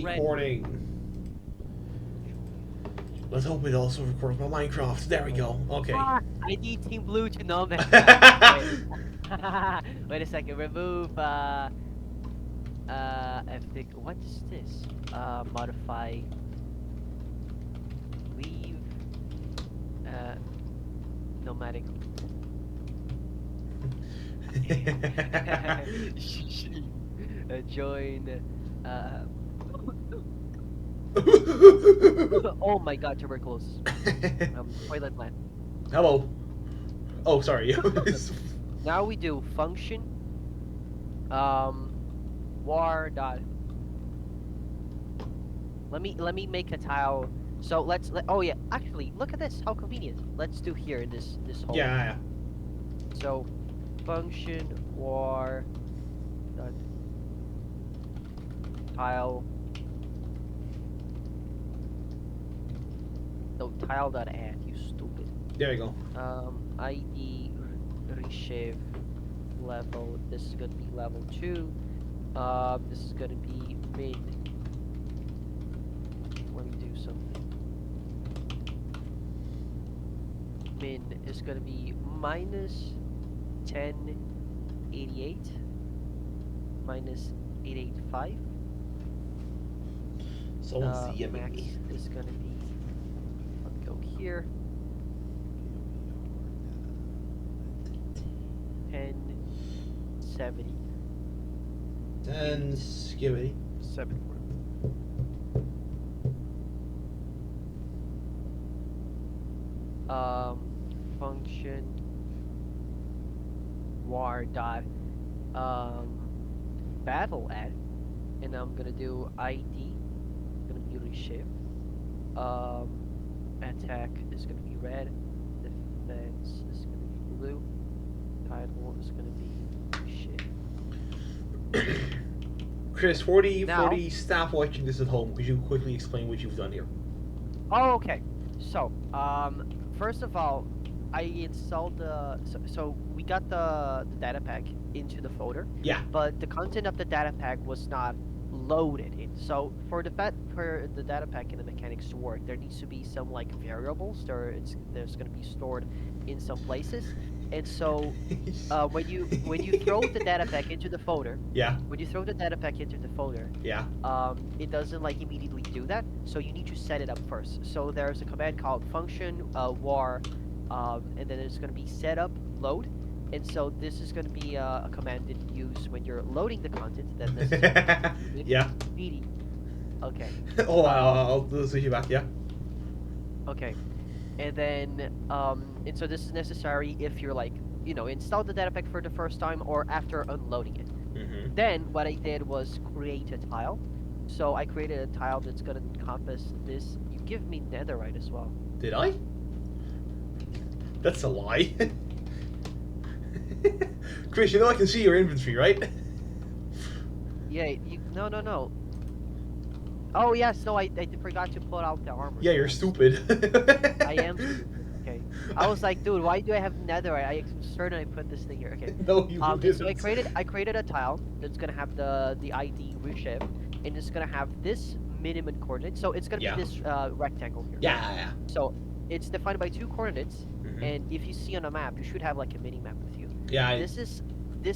recording. Let's hope it also records my Minecraft. There we go. Okay. I need Team Blue to know that. Wait a second. Remove. I think. What is this? Modify. Leave. Nomadic. Join. Oh my God, tuberculosis. Toilet land. Hello. Oh, sorry. Now we do function. War dot. Let me make a tile. So oh yeah, actually look at this. How convenient. Let's do here in this hole. Yeah. So function war dot tile. No, tile dot add. You stupid. There you go. ID reshape level. This is gonna be level 2. This is gonna be min. Let me do something. Min is gonna be minus 1088 minus 885. Someone's DMing Max me. is gonna be. Let's go here. 1070. 10 skibby. 7. Function war dot battle add, and I'm gonna do ID. Gonna be reshift. Attack is gonna be red. Defense is gonna be blue. Title is gonna be reshift. Chris, for the Now- staff watching this at home, could you quickly explain what you've done here? Oh, okay. So, first of all, I installed the. So we got the data pack into the folder. Yeah. But the content of the data pack was not loaded in. So for the data pack and the mechanics to work, there needs to be some like variables. There's going to be stored in some places. And so when you throw the data pack into the folder, Yeah. when you throw the data pack into the folder, Yeah. it doesn't like immediately do that. So you need to set it up first. So there's a command called function war, and then it's going to be setup load. And so this is going to be a command that you use when you're loading the content. That necessarily Yeah. Okay. Oh, I'll switch you back. Yeah. Okay. And then, and so this is necessary if you're like, install the data pack for the first time or after unloading it. Mm-hmm. Then what I did was create a tile. So I created a tile that's gonna encompass this. You give me netherite as well. Did I? That's a lie. Chris, you know I can see your inventory, right? Yeah, no. Oh yes, no, I forgot to pull out the armor. Yeah, you're stupid. I am stupid. Okay. I was like, dude, why do I have netherite? I'm certain I put this thing here. Okay. No, you didn't. So I created a tile that's gonna have the ID reshape, and it's gonna have this minimum coordinate. So it's gonna be this rectangle here. Yeah. So it's defined by 2 coordinates, Mm-hmm. and if you see on a map, you should have like a mini map with you. Yeah. This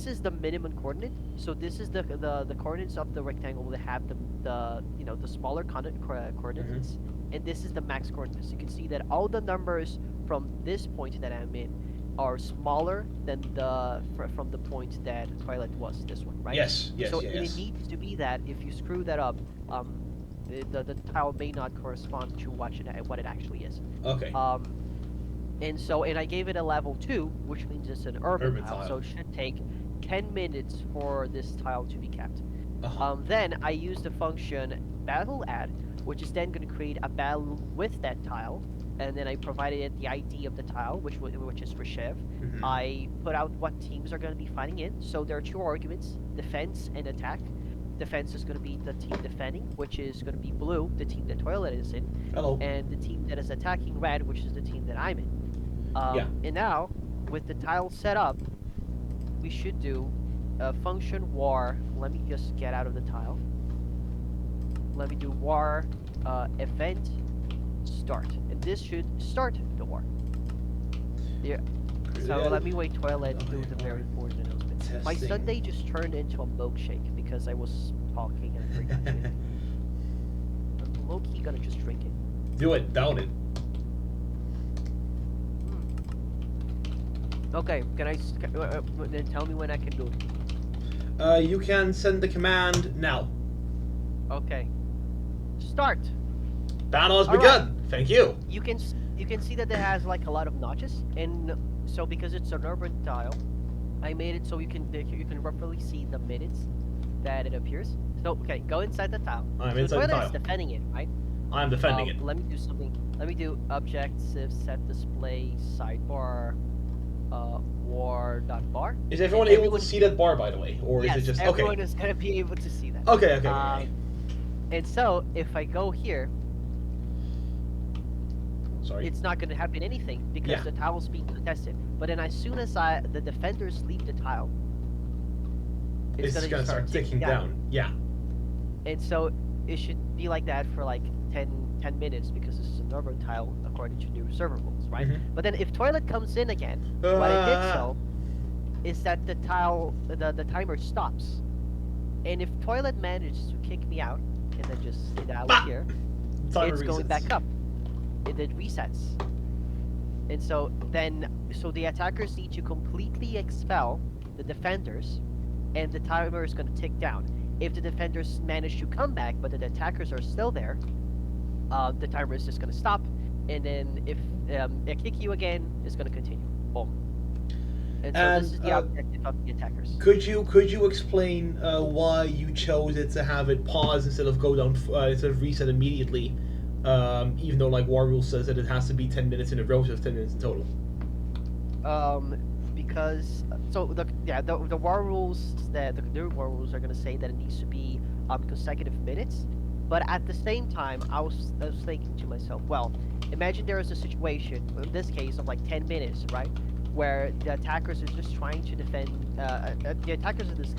is the minimum coordinate. So this is the coordinates of the rectangle that have the smaller coordinates, and this is the max coordinates. You can see that all the numbers from this point that I'm in are smaller than from the point that Twilight was. This one, right? Yes. So it needs to be that. If you screw that up, the tile may not correspond to what it actually is. Okay. And I gave it a level 2, which means it's an urban tile. So it should take 10 minutes for this tile to be kept. Then I use the function battle add, which is then going to create a battle with that tile, and then I provided it the ID of the tile, which is Reshev. Mm-hmm. I put out what teams are going to be fighting in. So there are 2 arguments: defense and attack. Defense is going to be the team defending, which is going to be blue, the team that Toilet is in. Hello. And the team that is attacking, red, which is the team that I'm in. And now, with the tile set up, we should do a function war. Let me just get out of the tile. let me do war event start, and this should start the war. Yeah. So let me wait toilet to do the very important announcement. My Sunday just turned into a milkshake because I was talking and I forgot to. I'm low-key gonna just drink it. Do it, down it. Okay, can I then tell me when I can do it? You can send the command now. Okay. Start. Battle has begun. Right. Thank you. You can see that it has like a lot of notches, and so because it's an urban tile, I made it so you can roughly see the minutes that it appears. So okay, go inside the tile. I'm so inside the tile. Is defending it, right? I'm defending it. Let me do something. Let me do objective set display sidebar. War.bar. Is everyone able to see that bar, by the way, or yes, is it just everyone okay? is gonna be able to see that. Okay, okay. And so if I go here, sorry, it's not gonna happen anything because the tile is being contested. But then as soon as the defenders leave the tile, it's gonna start ticking down. Yeah. And so it should be like that for like 10 minutes because this is an urban tile according to new server rules, right? But then if toilet comes in again, what I did so is that the tile, the timer stops. And if toilet manages to kick me out and then just sit out here, it's going back up. It resets. And so the attackers need to completely expel the defenders, and the timer is going to tick down. If the defenders manage to come back, but the attackers are still there, the timer is just going to stop, and then if they kick you again, it's going to continue. Boom. And so this is the objective of the attackers. Could you explain why you chose it to have it pause instead of go down instead of reset immediately, even though like War Rule says that it has to be 10 minutes in a row, so it's 10 minutes in total? Because the War Rules, the new War Rules are going to say that it needs to be consecutive minutes. But at the same time, I was thinking to myself, well, imagine there is a situation, in this case, of like 10 minutes, right? Where the attackers are just trying to defend, the attackers in this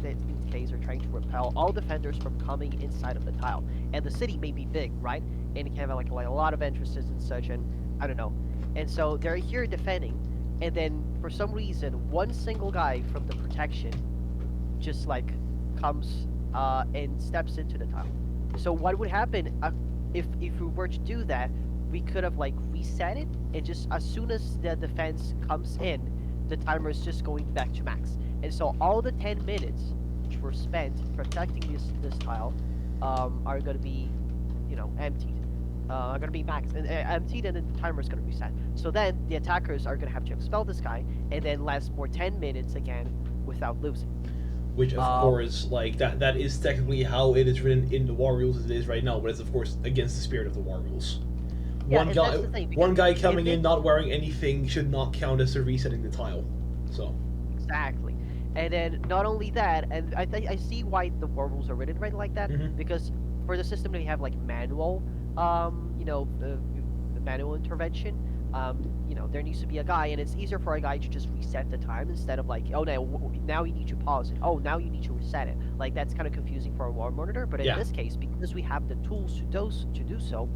case are trying to repel all defenders from coming inside of the tile. And the city may be big, right? And it can have like a lot of entrances and such, and I don't know. And so they're here defending, and then for some reason, one single guy from the protection just like comes and steps into the tile. So what would happen if we were to do that? We could have like reset it, and just as soon as the defense comes in, the timer is just going back to max. And so all the 10 minutes which were spent protecting this tile are going to be, emptied. Are going to be maxed and emptied, and then the timer is going to reset. So then the attackers are going to have to expel this guy, and then last more 10 minutes again without losing. Which, of course, like, that is technically how it is written in the War Rules as it is right now, but it's, of course, against the spirit of the War Rules. Yeah, one guy coming in not wearing anything should not count as resetting the tile. So. Exactly. And then, not only that, and I see why the War Rules are written right like that, because for the system we have, like, manual, manual intervention, there needs to be a guy, and it's easier for a guy to just reset the time instead of like, oh, now you need to pause it. Oh, now you need to reset it. Like, that's kind of confusing for a war monitor, but in this case, because we have the tools to do so,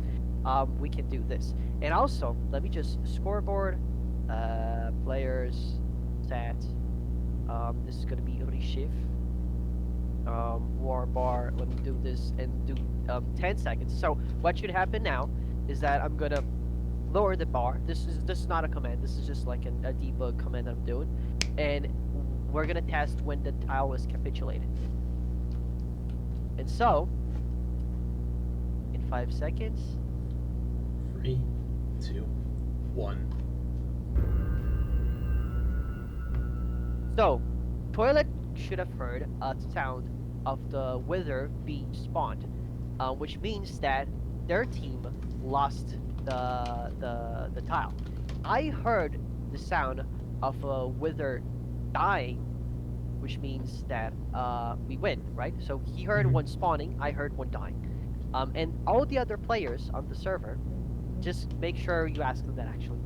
we can do this. And also, let me just scoreboard, players, stats. This is gonna be reshift. War bar. Let me do this and do 10 seconds. So what should happen now is that I'm gonna lower the bar. This is not a command. This is just like a debug command I'm doing, and we're gonna test when the tile is capitulated. And so, in 5 seconds. 3, 2, 1. So, toilet should have heard a sound of the wither being spawned, which means that their team lost the tile. I heard the sound of a wither dying, which means that we win, right? So he heard one spawning, I heard one dying. And all the other players on the server, just make sure you ask them that actually.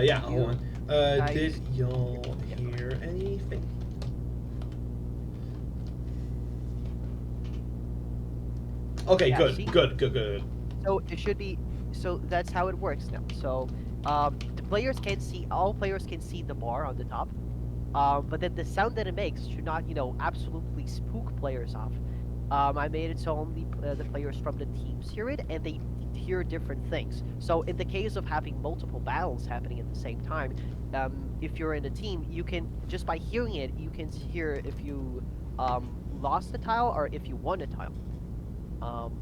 Yeah, hold on. Did y'all hear anything? Okay, Yeah, good, see? good. So it should be. So that's how it works now. So the players can see. All players can see the bar on the top. But then the sound that it makes should not, absolutely spook players off. I made it so only the players from the teams hear it, and they hear different things. So in the case of having multiple battles happening at the same time, if you're in a team, you can just by hearing it, you can hear if you lost a tile or if you won a tile. Um,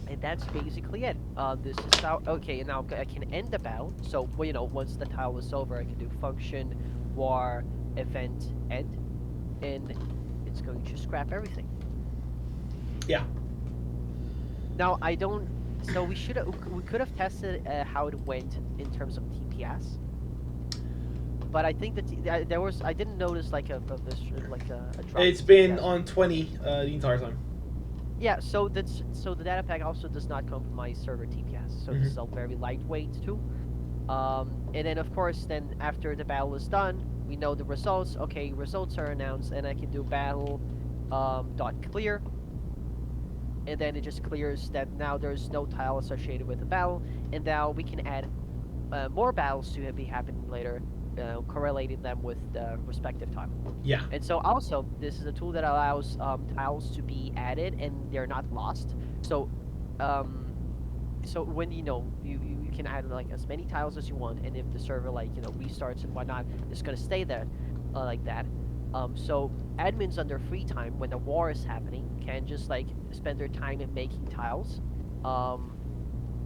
and that's basically it. This is how. Okay, and now I can end the battle. So, well, once the tile is over, I can do function war event end, and it's going to scrap everything. Yeah. Now I don't. So we could have tested how it went in terms of TPS, but I think that there was I didn't notice like a drop in It's been TPS. on 20 the entire time. Yeah, so the data pack also does not compromise server TPS. So this is a very lightweight tool. And then of course, then after the battle is done, we know the results. Okay, results are announced, and I can do battle dot clear, and then it just clears that now there's no tile associated with the battle, and now we can add more battles to be happening later, correlating them with the respective tile. Yeah. And so also, this is a tool that allows tiles to be added and they're not lost. So, so when you can add like as many tiles as you want, and if the server restarts and whatnot, it's gonna stay there like that. So admins on their free time when the war is happening can just like spend their time in making tiles.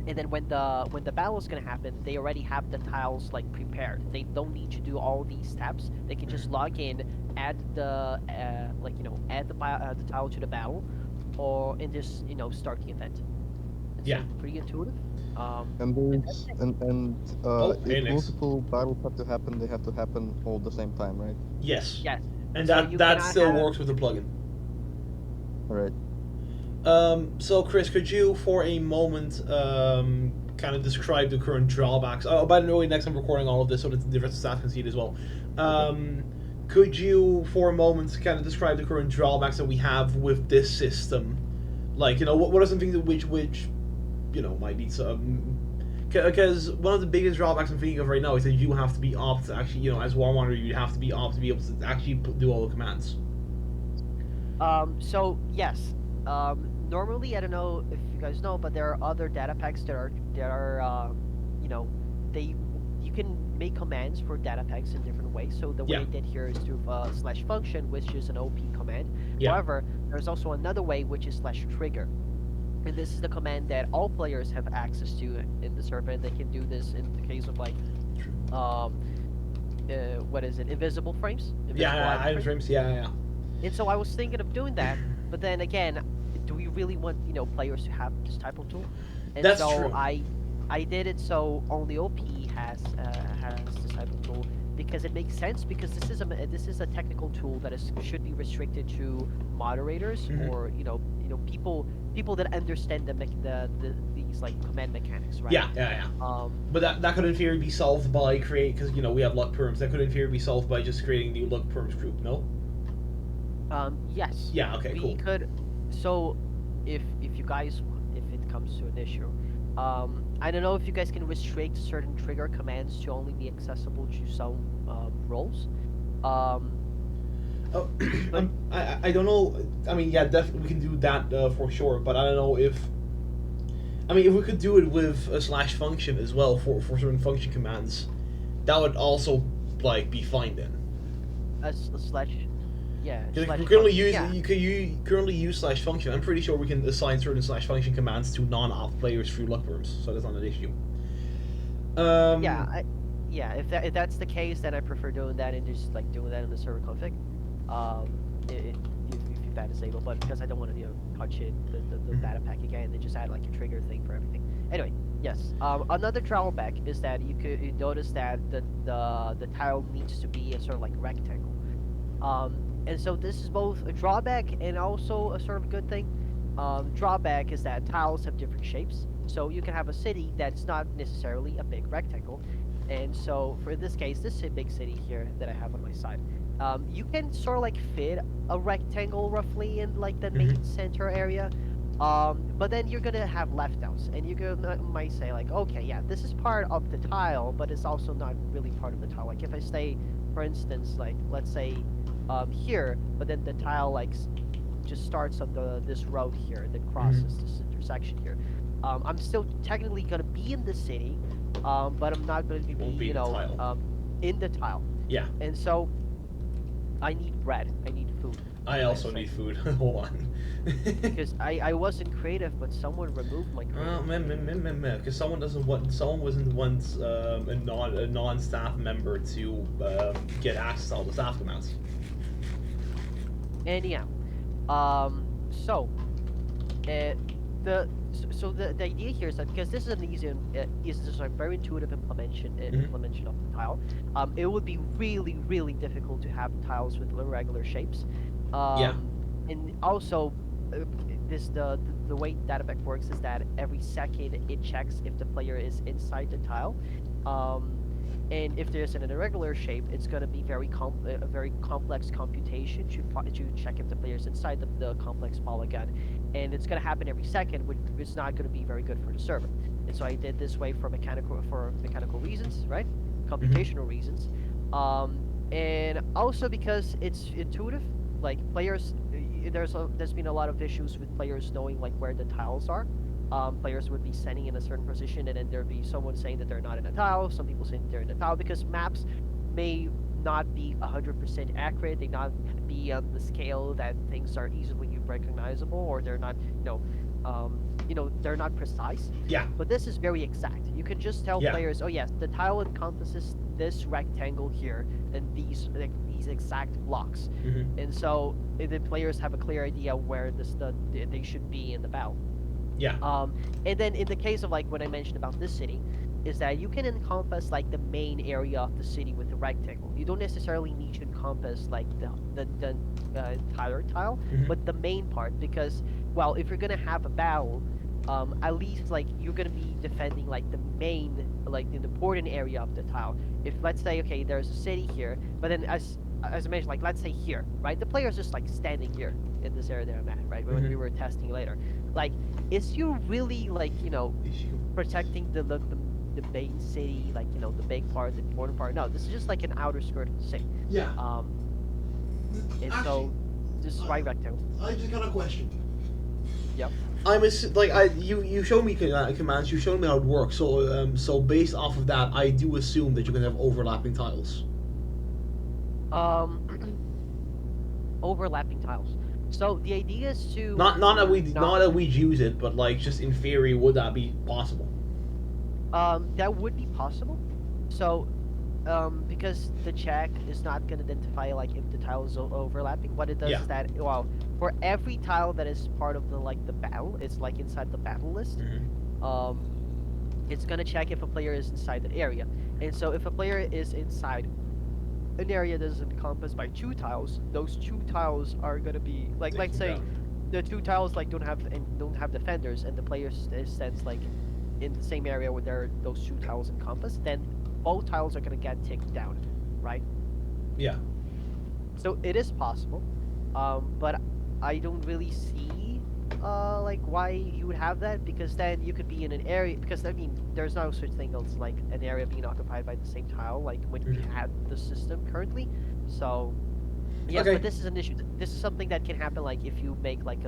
And then when the battle is gonna happen, they already have the tiles like prepared. They don't need to do all these steps. They can just log in, add the the tile to the battle, and just start the event. And Yeah. so pretty intuitive. And That's there's it. Oh, if hey, Nix. multiple battles have to happen, they have to happen all at the same time, right? Yes. Yes. And So that you that cannot still have. works with the plugin. All right. So Chris, could you for a moment kind of describe the current drawbacks? Oh, by the way, next I'm recording all of this so that the different staff can see it as well. Okay. Could you for a moment kind of describe the current drawbacks that we have with this system? Like, what are some things that which might need some. Because one of the biggest drawbacks I'm thinking of right now is that you have to be opt to actually, as War Monitor, you have to be opt to be able to actually do all the commands. So yes. Normally, I don't know if you guys know, but there are other data packs you know, they you can make commands for data packs in different ways. So the way Yeah. I did here is through slash function, which is an OP command. Yeah. However, there's also another way, which is slash trigger. And this is the command that all players have access to in the server, and they can do this in the case of like, what is it? Invisible frames? Invisible Item frames. Yeah. And so I was thinking of doing that, but then again, do we really want players to have this type of tool? And That's so true. I did it so only OP has this type of tool because it makes sense because this is a technical tool that should be restricted to moderators or people that understand these like command mechanics, right? Yeah. But that could in theory be solved by because we have luck perms. That could in theory be solved by just creating a new luck perms group. No. Yes. Yeah. Okay. We Cool. could. So, if you guys, if it comes to an issue, I don't know if you guys can restrict certain trigger commands to only be accessible to some roles. Um, Oh, but I don't know. I mean, yeah, definitely we can do that for sure. But I don't know if. I mean, if we could do it with a slash function as well for certain function commands, that would also like be fine then. a slash, yeah, Because slash we currently function, use yeah, you currently use slash function. I'm pretty sure we can assign certain slash function commands to non-opt players through luck perms, so that's not an issue. yeah, yeah. If that's the case, then I prefer doing that and just like doing that in the server config. If that is able, but because I don't want to touch it the data pack again, they just add like a trigger thing for everything. Anyway, yes. Another drawback is that you notice that the tile needs to be a sort of like rectangle. And so this is both a drawback and also a sort of good thing. Drawback is that tiles have different shapes, so you can have a city that's not necessarily a big rectangle. And so for this case, this is a big city here that I have on my side. You can sort of like fit a rectangle roughly in like the main center area, But then you're gonna have left outs, and you're gonna might say like, okay, yeah, this is part of the tile, but it's also not really part of the tile. Like if I say, for instance, like let's say, here, but then the tile like just starts on this road here, and then crosses this intersection here. I'm still technically gonna be in the city, but I'm not gonna be, Won't be in the tile. In the tile. Yeah. And so I need bread. I need food. I also need food. Hold on. Because I wasn't creative, but someone removed my creative. Because someone wasn't want a non-staff member to get access to all the staff commands. Anyhow, so the idea here is that because this is an easy, is just a very intuitive implementation of the tile, it would be really difficult to have tiles with irregular shapes. And also, the way datapack works is that every second it checks if the player is inside the tile. And if there's an irregular shape, it's going to be a very complex computation to check if the player is inside the complex polygon, and it's going to happen every second, which is not going to be very good for the server. And so I did this way for mechanical reasons, right? Computational reasons, and also because it's intuitive. Like players, there's been a lot of issues with players knowing like where the tiles are. Players would be standing in a certain position, and then there'd be someone saying that they're not in a tile, some people saying they're in a tile, because maps may not be 100% accurate, they not be on the scale that things are easily recognizable, or they're not, they're not precise. Yeah. But this is very exact. You can just tell players, oh yes, the tile encompasses this rectangle here, and these exact blocks. And so the players have a clear idea where they should be in the battle. Yeah. And then in the case of like what I mentioned about this city, is that you can encompass like the main area of the city with a rectangle. You don't necessarily need to encompass like the entire tile, but the main part, because well, if you're gonna have a battle, at least like you're gonna be defending like the main, like the important area of the tile. If let's say okay, there's a city here, but then as I mentioned, like let's say here, right? The player's just like standing here in this area that I'm at, right? When we were testing later, like, is you really like protecting the main city, like the big part, the important part? No, this is just like an outer skirt of the city. Yeah. And actually, so this is why rectangle. I just got a question. Yep. You showed me commands. You showed me how it works. So based off of that, I do assume that you can have overlapping tiles. Overlapping tiles. So the idea is to not that we use it, but like just in theory, would that be possible? That would be possible. So, because the check is not going to identify like if the tile is overlapping. What it does is that, well, for every tile that is part of the battle, it's like inside the battle list. It's going to check if a player is inside that area, and so if a player is inside an area that is encompassed by two tiles, those two tiles are gonna be like, let's say, the two tiles like don't have defenders, and the player stands like in the same area where those two tiles encompass. Then both tiles are gonna get ticked down, right? Yeah. So it is possible, but I don't really see like why you would have that, because then you could be in an area, because I mean there's no such thing as like an area being occupied by the same tile like when you have the system currently. So yes, but this is an issue. This is something that can happen like if you make like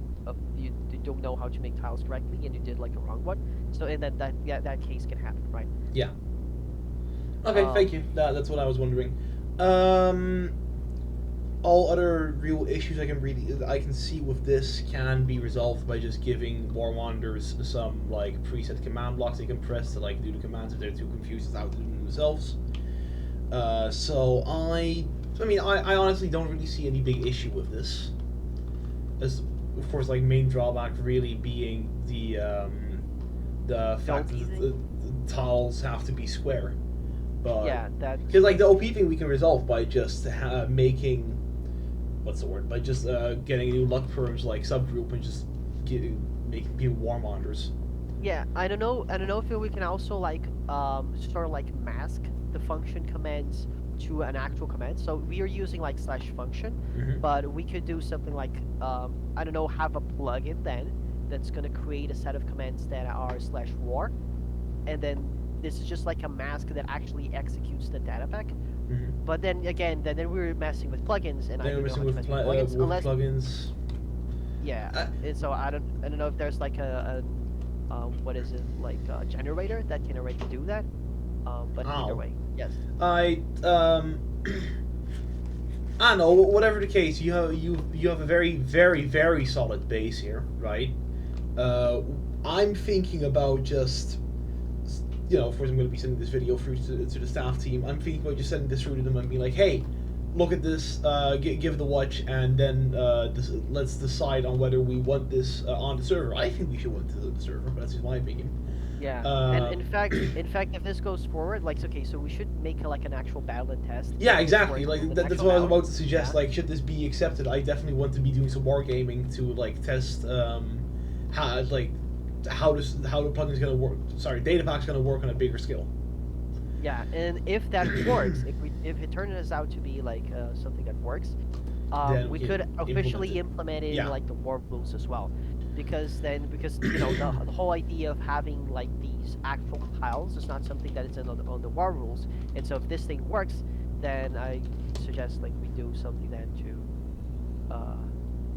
you don't know how to make tiles correctly and you did like a wrong one. So and then that case can happen, right? Yeah. Okay, thank you. That's what I was wondering. All other real issues I can see with this can be resolved by just giving War Wanderers some like preset command blocks they can press to like do the commands if they're too confused as how to do them themselves. So I honestly don't really see any big issue with this. As of course, like main drawback really being the fact that the tiles have to be square. But yeah, that because like the OP thing we can resolve by just making. What's the word? By just getting a new luck firms like subgroup and just making people warmongers. Yeah, I don't know if we can also like sort of like mask the function commands to an actual command. So we are using like /function, but we could do something like I don't know, have a plugin then that's gonna create a set of commands that are /war, and then this is just like a mask that actually executes the datapack. But then again, then we were messing with plugins, and I didn't know how to mess with plugins unless plugins. yeah. And so I don't know if there's like a what is it, like a generator that can already do that. But either way, yes. I don't know. Whatever the case, you have a very very solid base here, right? I'm thinking about just, of course I'm going to be sending this video through to the staff team. I'm thinking about just sending this through to them and being like, hey, look at this, give it a watch, and then let's decide on whether we want this on the server. I think we should want the server, but that's just my opinion. Yeah, and in fact, if this goes forward, like, okay, so we should make like an actual battle and test. Yeah, exactly. Like that's what I was about to suggest. Yeah. Like, should this be accepted? I definitely want to be doing some wargaming to like test how the plugin's gonna work. Sorry, datapack's gonna work on a bigger scale. Yeah, and if that works, if it turns out to be like something that works, we could officially implement it in like the war rules as well, because the whole idea of having like these actual tiles is not something that is on the war rules, and so if this thing works, then I suggest like we do something then to.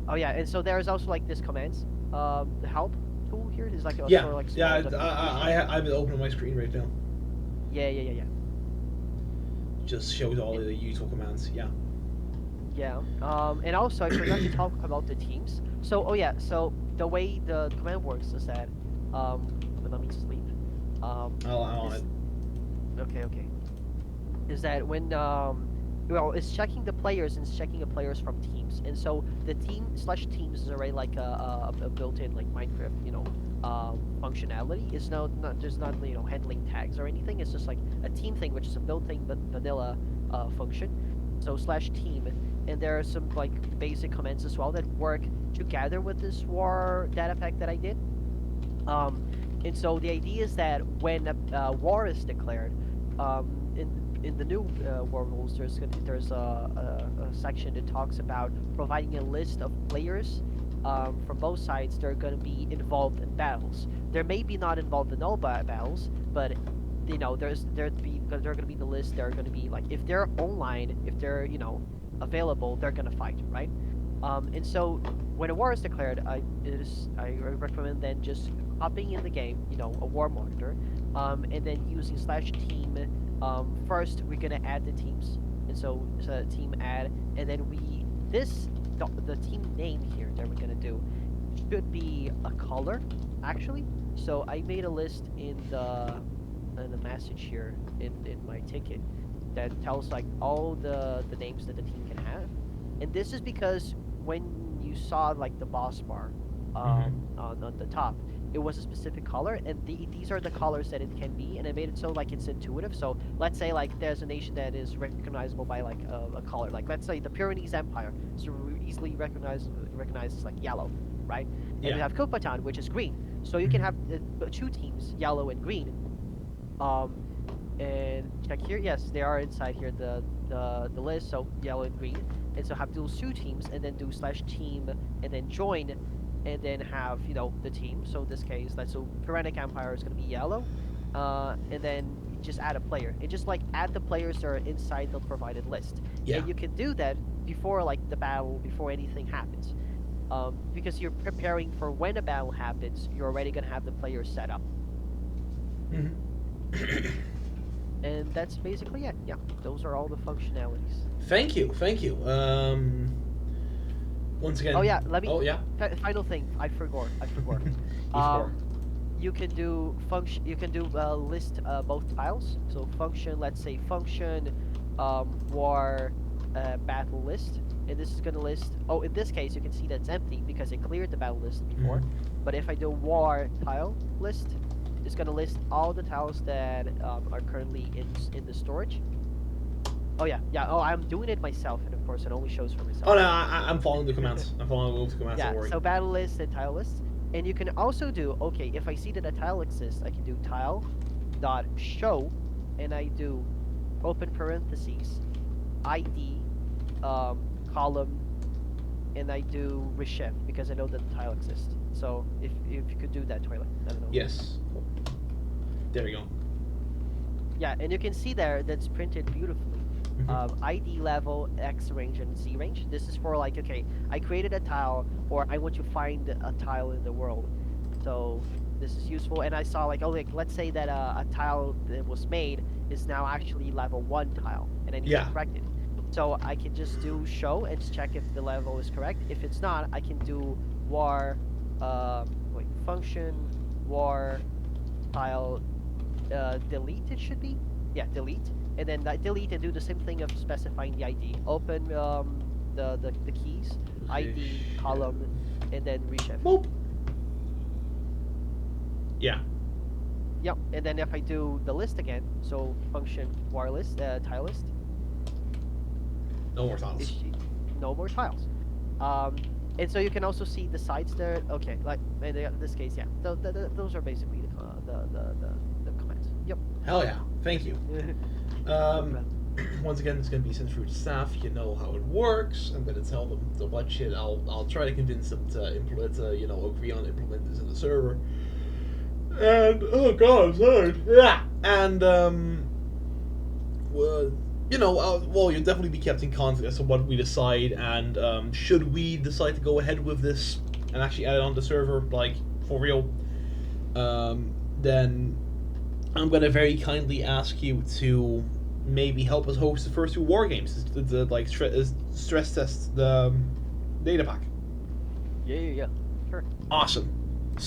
Oh yeah, and so there's also like this commands, the help tool here is like a sort of like I've been opening my screen right now. Yeah. Just shows all the useful commands. Yeah. Yeah. And also I forgot to talk about the teams. So so the way the command works is that let me sleep. I'll on it. Okay. Is that when it's checking the players and it's checking the players from teams, and so the team/teams is already like a built-in like Minecraft functionality. It's there's not handling tags or anything. It's just like a team thing, which is a built-in vanilla function. So /team, and there are some like basic commands as well that work together with this war data pack that I did. And so the idea is that when war is declared, in the new war rules, there's a section that talks about providing a list of players from both sides that are going to be involved in battles. There may be not involved in all battles, but they're going to be the list. They're going to be like, if they're online, if they're available, they're going to fight, right? And so when a war is declared, I recommend then just hopping in the game, a war monitor, and then using /team. First, we're gonna add the teams, and so team add, and then the team name here that we're gonna do should be a color, actually. So I made a list in the message here in my ticket that tells like all the names that the team can have, and this is because when you saw like the boss bar on the top, it was a specific color, and these are the colors that it can be, and I made it so like it's intuitive. So let's say like there's a nation that is recognizable by like a color, like let's say the Pyrenees Empire, so easily recognized as like yellow, right? And we have Kopatan, which is green. So you can have two teams, yellow and green. And check here, yes, they are inside here the list, so yellow and green, and so have those two teams, and then do /team, and then join. And then have the team. So in this case, so Pyrenic Empire is going to be yellow, and then just add a player. And just like add the players that are inside the provided list. Yeah. And you can do that before like the battle, before anything happens, because you're preparing for when a battle happens. You're already going to have the players set up. And that's basically it. Yeah, those are all the functionalities. Thank you. Once again. Oh yeah, let me. Oh yeah. Final thing, I forgot. You can do function. You can do list both tiles. So function. Let's say function, war, battle list, and this is gonna list. Oh, in this case, you can see that's empty because it cleared the battle list before. But if I do war tile list, it's gonna list all the tiles that are currently in the storage. Oh yeah. Oh, I'm doing it myself, and of course it only shows for myself. Oh no, I'm following the commands. I'm following all the commands. Yeah. Don't worry. So battle list and tile list, and you can also do if I see that a tile exists, I can do tile dot show, and I do open parentheses ID column, and I do reshift because I know that the tile exists. So if you could do that, Twilight, I don't know. Yes. There we go. Yeah, and you can see there that's printed beautifully. ID level, X range, and Z range. This is for like, okay, I created a tile, or I want to find a tile in the world. So this is useful. And I saw like, oh, like let's say that a tile that was made is now actually level 1 tile, and I need to correct it. So I can just do show and check if the level is correct. If it's not, I can do var, function var tile delete. It should be, yeah, delete, and then delete and do the same thing of specifying the ID. Open the keys, ID column, and then reshift. Boop. Yeah. Yep, and then if I do the list again, so function var list tile list. No more tiles. No more tiles. And so you can also see the sides there. Okay, like in this case, yeah. Those are basically the commands. Yep. Hell yeah! Thank you. Once again, it's going to be sent through to staff. You know how it works. I'm going to tell them to watch it. I'll try to convince them to implement, agree on implement this in the server. And oh god, I'm sorry. Yeah. And well, you'll definitely be kept in contact as to what we decide. And should we decide to go ahead with this and actually add it on the server, like for real, then I'm going to very kindly ask you to maybe help us host the first 2 war games to like stress test the data pack. Yeah. Sure. Awesome.